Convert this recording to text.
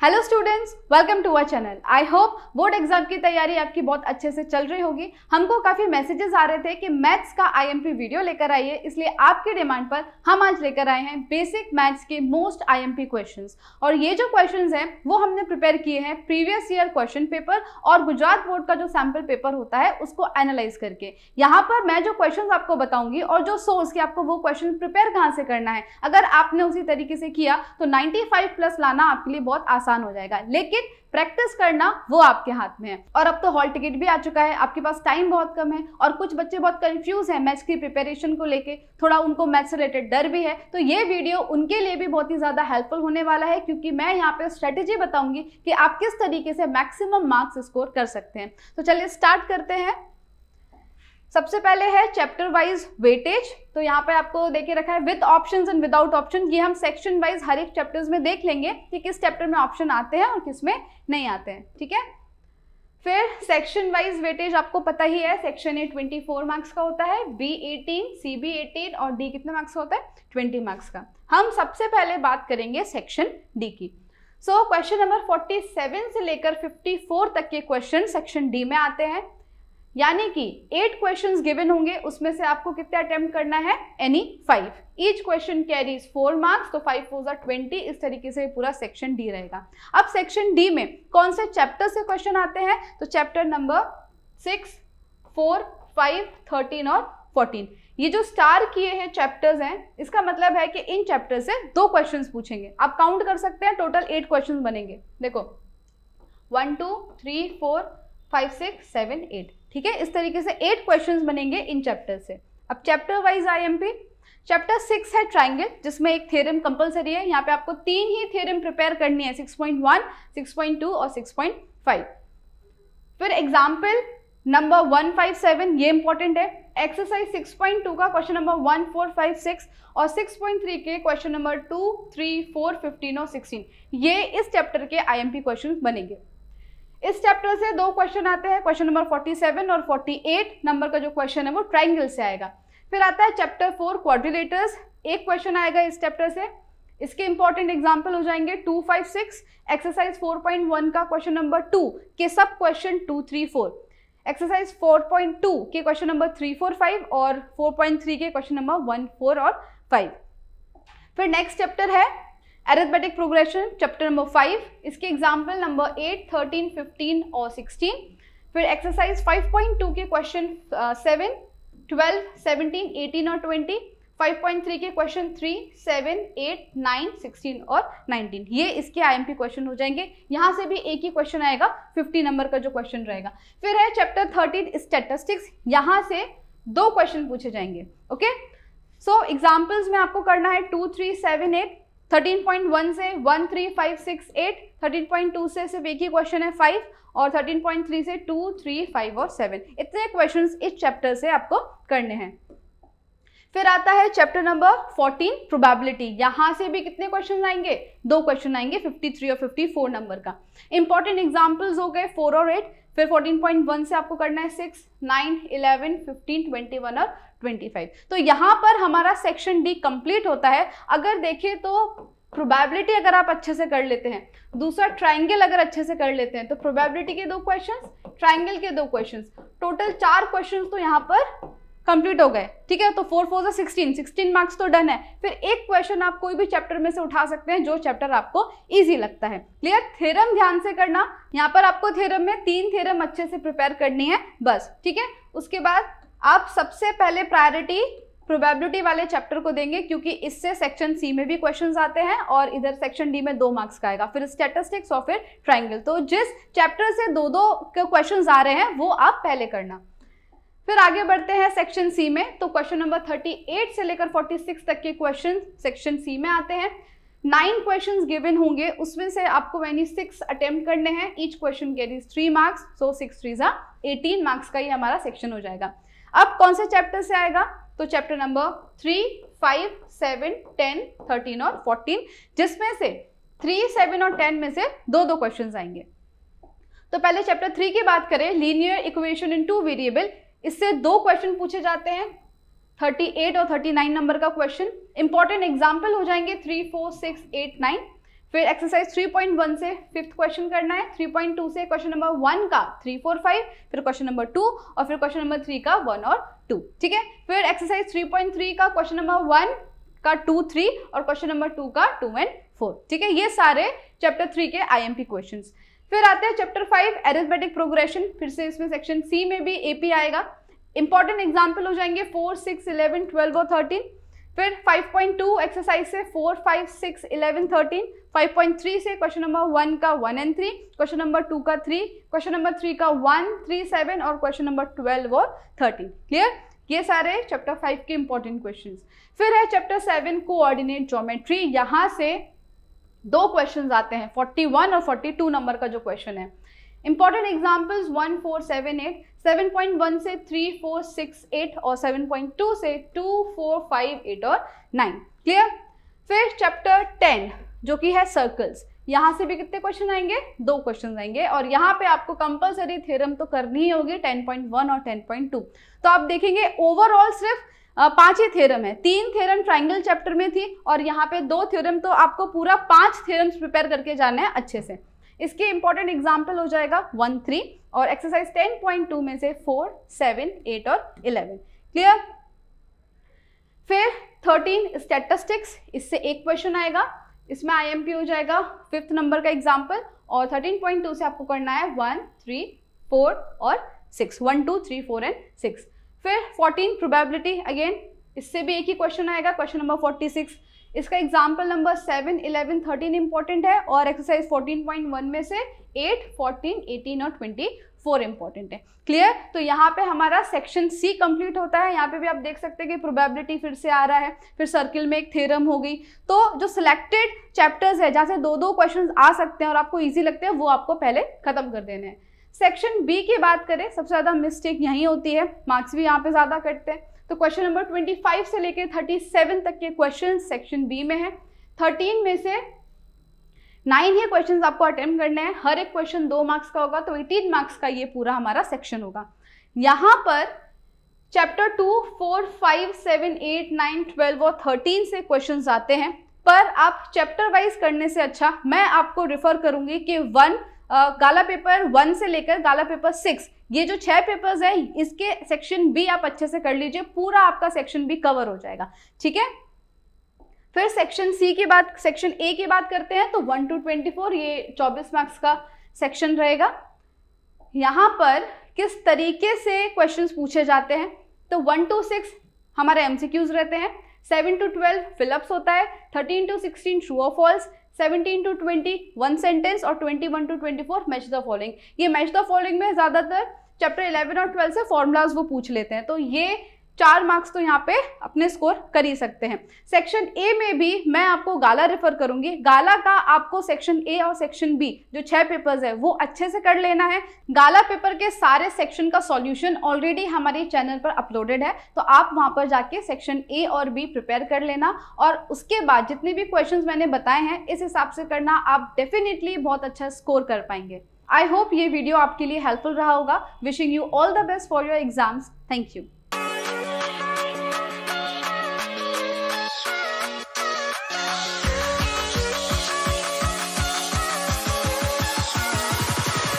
Hello students, welcome to our channel. I hope board exam की तैयारी आपकी बहुत अच्छे से चल रही होगी। हमको काफ़ी मैसेजेस आ रहे थे कि मैथ्स का आईएमपी वीडियो लेकर आइए, इसलिए आपकी डिमांड पर हम आज लेकर आए हैं बेसिक मैथ्स के मोस्ट आईएमपी क्वेश्चंस। और ये जो क्वेश्चंस हैं वो हमने प्रिपेयर किए हैं प्रीवियस ईयर क्वेश्चन पेपर और गुजरात बोर्ड का जो सैम्पल पेपर होता है उसको एनालाइज करके। यहाँ पर मैं जो क्वेश्चन आपको बताऊंगी और जो सोर्स की आपको वो क्वेश्चन प्रिपेयर कहाँ से करना है, अगर आपने उसी तरीके से किया तो 95+ लाना आपके लिए बहुत आसान हो जाएगा, लेकिन प्रैक्टिस करना वो आपके हाथ में है। और अब तो हॉल टिकट भी आ चुका है, आपके पास टाइम बहुत कम है और कुछ बच्चे बहुत कंफ्यूज हैं मैथ्स की प्रिपरेशन को लेके, थोड़ा उनको मैथ्स से रिलेटेड डर भी है। तो ये वीडियो उनके लिए भी बहुत ही ज्यादा हेल्पफुल होने वाला है, क्योंकि मैं यहाँ पे स्ट्रेटेजी बताऊंगी कि आप किस तरीके से मैक्सिमम मार्क्स स्कोर कर सकते हैं। तो चलिए स्टार्ट करते हैं। सबसे पहले है चैप्टर वाइज वेटेज। तो यहाँ पे आपको देखे रखा है with options and without option. ये हम सेक्शन वाइज हर एक चैप्टर्स में देख लेंगे कि किस चैप्टर में ऑप्शन आते हैं और किस में नहीं आते हैं, ठीक है। फिर सेक्शन वाइज वेटेज आपको पता ही है, सेक्शन ए 24 मार्क्स का होता है, बी 18, सी बी 18 और डी कितने मार्क्स का होता है 20 मार्क्स का। हम सबसे पहले बात करेंगे सेक्शन डी की। सो क्वेश्चन नंबर 47 से लेकर 54 तक के क्वेश्चन सेक्शन डी में आते हैं, यानी कि 8 क्वेश्चंस गिवन होंगे, उसमें से आपको कितने अटेम्प्ट करना है, any 5। Each question carries 4 marks, तो 5 4 ज़ा 20। इस तरीके से पूरा सेक्शन डी रहेगा। अब सेक्शन डी में कौन से चैप्टर से क्वेश्चन आते हैं, तो चैप्टर नंबर 6, 4, 5, 13 और 14। ये जो स्टार किए हैं चैप्टर्स हैं, इसका मतलब है कि इन चैप्टर से 2 क्वेश्चंस पूछेंगे। आप काउंट कर सकते हैं, टोटल 8 क्वेश्चंस बनेंगे। देखो 1 2 3 4 5 6 7 8, ठीक है। इस तरीके से 8 क्वेश्चंस बनेंगे इन चैप्टर से। अब चैप्टर वाइज आईएमपी, चैप्टर 6 है ट्राइंगल, जिसमें एक थ्योरम कंपलसरी है। यहाँ पे आपको 3 ही थ्योरम प्रिपेयर करनी है, 6.1, 6.2 और 6.5। फिर एग्जाम्पल नंबर 157, ये इंपॉर्टेंट है। एक्सरसाइज 6.2 का क्वेश्चन नंबर 1, 4, 5, 6 और 6.3 के क्वेश्चन नंबर 2, 3, 4, 15 और 16, ये इस चैप्टर के आईएमपी क्वेश्चन बनेंगे। इस चैप्टर से 2 क्वेश्चन आते हैं, क्वेश्चन नंबर 47 और 48 नंबर का जो क्वेश्चन है वो ट्राइंगल से आएगा। फिर आता है चैप्टर 4 क्वाड्रिलेटर्स, एक क्वेश्चन आएगा इस चैप्टर से। इसके इंपॉर्टेंट एग्जांपल हो जाएंगे 2, 5, 6, एक्सरसाइज 4.1 का क्वेश्चन नंबर 2 के सब क्वेश्चन 2, 3, 4, एक्सरसाइज 4.2 के क्वेश्चन नंबर 3, 4, 5 और 4.3 के क्वेश्चन नंबर 1, 4 और 5। फिर नेक्स्ट चैप्टर है अरिथमेटिक प्रोग्रेशन, चैप्टर नंबर 5, इसके एग्जाम्पल नंबर 8, 13, 15 और 16। फिर एक्सरसाइज 5.2 के क्वेश्चन 7, 12, 17, 18 और 20, 5.3 के क्वेश्चन 3, 7, 8, 9, 16 और 19, ये इसके आईएमपी क्वेश्चन हो जाएंगे। यहाँ से भी एक ही क्वेश्चन आएगा, 50 नंबर का जो क्वेश्चन रहेगा। फिर है चैप्टर 13 स्टैटिस्टिक्स, यहाँ से 2 क्वेश्चन पूछे जाएंगे, ओके। सो एग्जाम्पल्स में आपको करना है 2, 3, 7, 8, 13.1 से 1, 3, 5, 6, 8, 13.2 से सिर्फ एक ही क्वेश्चन है 5 और 13.3 से 2, 3, 5 और 7। इतने क्वेश्चंस इस चैप्टर से आपको करने हैं। फिर आता है चैप्टर नंबर 14 प्रोबेबिलिटी, यहाँ से भी कितने क्वेश्चन आएंगे, 2 क्वेश्चन आएंगे 53 और 54 नंबर का। इंपॉर्टेंट एग्जाम्पल्स हो गए 4 और 8। फिर 14.1 से आपको करना है 6, 9, 11, 15, 21 और 25। तो यहाँ पर हमारा सेक्शन डी कंप्लीट होता है। अगर देखें तो प्रोबेबिलिटी अगर आप अच्छे से कर लेते हैं, दूसरा ट्राइंगल अगर अच्छे से कर लेते हैं, तो प्रोबेबिलिटी के 2 क्वेश्चंस, ट्राइंगल के 2 क्वेश्चंस, टोटल 4 क्वेश्चंस तो यहाँ पर कंप्लीट हो गए, ठीक है। तो 4 4 ज़ा 16 मार्क्स तो डन है। फिर एक क्वेश्चन आप कोई भी चैप्टर में से उठा सकते हैं जो चैप्टर आपको इजी लगता है। क्लियर। थ्योरम ध्यान से करना, यहाँ पर आपको थ्योरम में 3 थ्योरम अच्छे से प्रिपेयर करनी है बस, ठीक है। उसके बाद आप सबसे पहले प्रायोरिटी प्रोबेबिलिटी वाले चैप्टर को देंगे, क्योंकि इससे सेक्शन सी में भी क्वेश्चंस आते हैं और इधर सेक्शन डी में 2 मार्क्स का आएगा। फिर स्टैटिस्टिक्स और फिर ट्राइंगल, तो जिस चैप्टर से 2-2 क्वेश्चंस आ रहे हैं वो आप पहले करना। फिर आगे बढ़ते हैं सेक्शन सी में, तो क्वेश्चन नंबर 38 से लेकर 46 तक के क्वेश्चन सेक्शन सी में आते हैं। 9 क्वेश्चंस गिवन होंगे, उसमें से आपको 6 अटेम्प्ट करने हैं। ईच क्वेश्चन कैरीज 3 मार्क्स, सो 6 3 ज़ा 18 मार्क्स का ये हमारा सेक्शन हो जाएगा। अब कौन से चैप्टर से आएगा, तो चैप्टर नंबर 3, 5, 7, 10, 13 और 14, जिसमें से 3, 7 और 10 में से 2-2 क्वेश्चन आएंगे। तो पहले चैप्टर 3 की बात करें, लीनियर इक्वेशन इन 2 वेरिएबल, इससे 2 क्वेश्चन पूछे जाते हैं, 38 और 39 नंबर का क्वेश्चन। इंपॉर्टेंट एग्जाम्पल हो जाएंगे 3, 4, 6, 8, 9। फिर एक्सरसाइज 3.1 से 5th क्वेश्चन करना है, 3.2 से क्वेश्चन नंबर 1 का 3, 4, 5, फिर क्वेश्चन नंबर 2 और फिर क्वेश्चन नंबर 3 का 1 और 2, ठीक है। फिर एक्सरसाइज 3.3 का क्वेश्चन नंबर 1 का 2, 3 और क्वेश्चन नंबर 2 का 2 और 4, ठीक है। ये सारे चैप्टर 3 के IMP क्वेश्चंस। फिर आते हैं चैप्टर 5 अरिथमेटिक प्रोग्रेशन, फिर से इसमें सेक्शन सी में भी AP आएगा। इंपॉर्टेंट एग्जाम्पल हो जाएंगे 4, 6, 11, 12 और 13। फिर 5.2 एक्सरसाइज से 4, 5, 6, 11, 13, 5.3 से क्वेश्चन नंबर 1 का 1 और 3, क्वेश्चन नंबर 2 का 3, क्वेश्चन नंबर 3 का 1, 3, 7 और क्वेश्चन नंबर 12 और 13। क्लियर, ये सारे चैप्टर 5 के इंपॉर्टेंट क्वेश्चंस। फिर है चैप्टर 7 कोऑर्डिनेट ज्योमेट्री, यहाँ से 2 क्वेश्चंस आते हैं, 41 और 42 नंबर का जो क्वेश्चन है। इंपॉर्टेंट एग्जाम्पल्स 1, 4, 7, 8, 7.1 से 3, 4, 6, 8 और 7.2 से 2, 4, 5, 8 और 9। क्लियर। फिर चैप्टर 10 जो कि है सर्कल्स, यहाँ से भी कितने क्वेश्चन आएंगे, 2 क्वेश्चन आएंगे और यहाँ पे आपको कंपलसरी थ्योरम तो करनी ही होगी 10.1 और 10.2। तो आप देखेंगे ओवरऑल सिर्फ 5 ही थ्योरम है, 3 थ्योरम ट्राइंगल चैप्टर में थी और यहाँ पे 2 थ्योरम, तो आपको पूरा 5 थ्योरम्स प्रिपेयर करके जाना है अच्छे से। इसके इंपॉर्टेंट एग्जाम्पल हो जाएगा 1, 3 और एक्सरसाइज 10.2 में से 4, 7, 8 और 11। क्लियर। फिर 13 स्टैटिस्टिक्स, इससे 1 क्वेश्चन आएगा, इसमें IMP हो जाएगा 5th नंबर का एग्जाम्पल और 13.2 से आपको करना है 1, 3, 4 और 6, 1, 2, 3, 4 और 6। फिर 14 प्रोबेबिलिटी, अगेन इससे भी 1 ही क्वेश्चन आएगा, क्वेश्चन नंबर 46। इसका एग्जाम्पल नंबर 7, 11, 13 इंपॉर्टेंट है और एक्सरसाइज 14.1 में से 8, 14, 18 और 24 इंपॉर्टेंट है। क्लियर। तो यहाँ पे हमारा सेक्शन सी कंप्लीट होता है। यहाँ पे भी आप देख सकते हैं कि प्रोबेबिलिटी फिर से आ रहा है, फिर सर्किल में एक थ्योरम हो गई। तो जो सिलेक्टेड चैप्टर्स है जहाँ से 2-2 क्वेश्चन आ सकते हैं और आपको ईजी लगते हैं, वो आपको पहले खत्म कर देने हैं। सेक्शन बी की बात करें, सबसे ज़्यादा मिस्टेक यहीं होती है, मार्क्स भी यहाँ पे ज़्यादा कटते हैं। तो क्वेश्चन नंबर 25 से लेकर 37 तक के क्वेश्चन सेक्शन बी में है। 13 में से 9 ही क्वेश्चन आपको अटेम्प्ट करने हैं, हर एक क्वेश्चन 2 मार्क्स का होगा, तो 18 मार्क्स का ये पूरा हमारा सेक्शन होगा। यहाँ पर चैप्टर 2, 4, 5, 7, 8, 9, 12 और 13 से क्वेश्चन आते हैं, पर आप चैप्टर वाइज करने से अच्छा मैं आपको रिफर करूंगी कि गाला पेपर 1 से लेकर गाला पेपर 6, ये जो 6 पेपर्स है, इसके सेक्शन बी आप अच्छे से कर लीजिए, पूरा आपका सेक्शन बी कवर हो जाएगा, ठीक है। फिर सेक्शन सी की बात, सेक्शन ए की बात करते हैं तो 1 to 24 ये 24 मार्क्स का सेक्शन रहेगा। यहाँ पर किस तरीके से क्वेश्चंस पूछे जाते हैं, तो 1 to 6 हमारे MCQs रहते हैं, 7 to 12 फिलअप्स होता है, 13 to 16 ट्रू और फॉल्स, 17 to 20 1 सेंटेंस और 21 to 24 मैच द फॉलोइंग। ये मैच द फॉलोइंग में ज़्यादातर चैप्टर 11 और 12 से फॉर्मूलाज वो पूछ लेते हैं, तो ये 4 मार्क्स तो यहाँ पे अपने स्कोर कर ही सकते हैं। सेक्शन ए में भी मैं आपको गाला रेफर करूंगी, गाला का आपको सेक्शन ए और सेक्शन बी जो 6 पेपर्स है वो अच्छे से कर लेना है। गाला पेपर के सारे सेक्शन का सॉल्यूशन ऑलरेडी हमारे चैनल पर अपलोडेड है, तो आप वहां पर जाके सेक्शन ए और बी प्रिपेयर कर लेना और उसके बाद जितने भी क्वेश्चंस मैंने बताए हैं इस हिसाब से करना, आप डेफिनेटली बहुत अच्छा स्कोर कर पाएंगे। आई होप ये वीडियो आपके लिए हेल्पफुल रहा होगा। Wishing you all the best for your exams. Thank you.